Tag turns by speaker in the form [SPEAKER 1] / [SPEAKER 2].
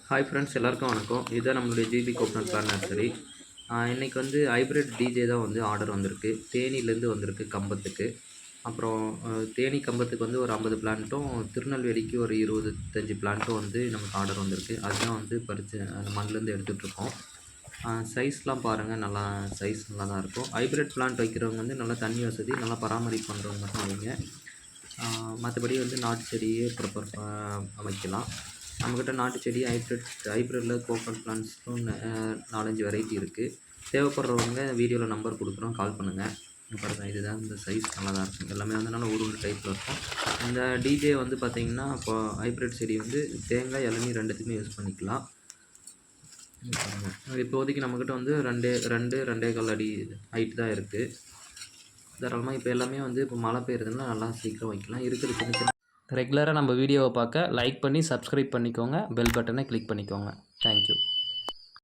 [SPEAKER 1] Hi friends, எல்லாருக்கும் வணக்கம். இதுதான் நம்மளுடைய ஜிபி கோகனட் பிளான் நர்சரி. இன்றைக்கி வந்து ஹைப்ரிட் டிஜே தான் வந்து ஆர்டர் வந்திருக்கு. தேனிலேருந்து வந்திருக்கு கம்பத்துக்கு. அப்புறம் தேனி கம்பத்துக்கு வந்து ஒரு 50 பிளான்ட்டும், திருநெல்வேலிக்கு ஒரு 25 பிளான்ட்டும் வந்து நமக்கு ஆர்டர் வந்திருக்கு. அதுதான் வந்து பறித்து அந்த மண்ணிலேருந்து எடுத்துகிட்ருக்கோம். சைஸ்லாம் பாருங்கள், நல்லா சைஸ் நல்லா தான் இருக்கும். ஹைப்ரிட் பிளான்ட் வைக்கிறவங்க வந்து நல்லா தண்ணி வசதி, நல்லா பராமரிப்பு பண்ணுறவங்க மட்டும் வைங்க. மற்றபடி வந்து நாட்டு செடியே ப்ரிப்பர் வைக்கலாம். நம்மக்கிட்ட நாட்டு செடி ஹைப்ரிட்டில் கோகனட் பிளான்ட்ஸும் 4-5 வெரைட்டி இருக்குது. தேவைப்படுறவங்க வீடியோவில் நம்பர் கொடுக்குறோம், கால் பண்ணுங்கள். பாருங்கள், இதுதான் இந்த சைஸ் நல்லா தான் இருக்கும். எல்லாமே வந்து நல்லா உருண்டு டைப்பில் இருக்கும். இந்த டிஜே வந்து பார்த்திங்கன்னா இப்போ ஹைப்ரிட் செடி வந்து தேங்காய் இளநீர் ரெண்டுத்துக்குமே யூஸ் பண்ணிக்கலாம். இப்போதைக்கு நம்மக்கிட்ட வந்து 2.5 அடி ஹைட் தான் இருக்குது. தாராளமாக இப்போ எல்லாமே வந்து இப்போ மழை பெய்யுறதுனால நல்லா சீக்கிரம் வைக்கலாம். இருக்கிற சின்ன சின்ன ரெகுலராக நம்ம வீடியோவை பார்க்க லைக் பண்ணி சப்ஸ்கிரைப் பண்ணிக்கோங்க. பெல் பட்டனை கிளிக் பண்ணிக்கோங்க. தேங்க்யூ.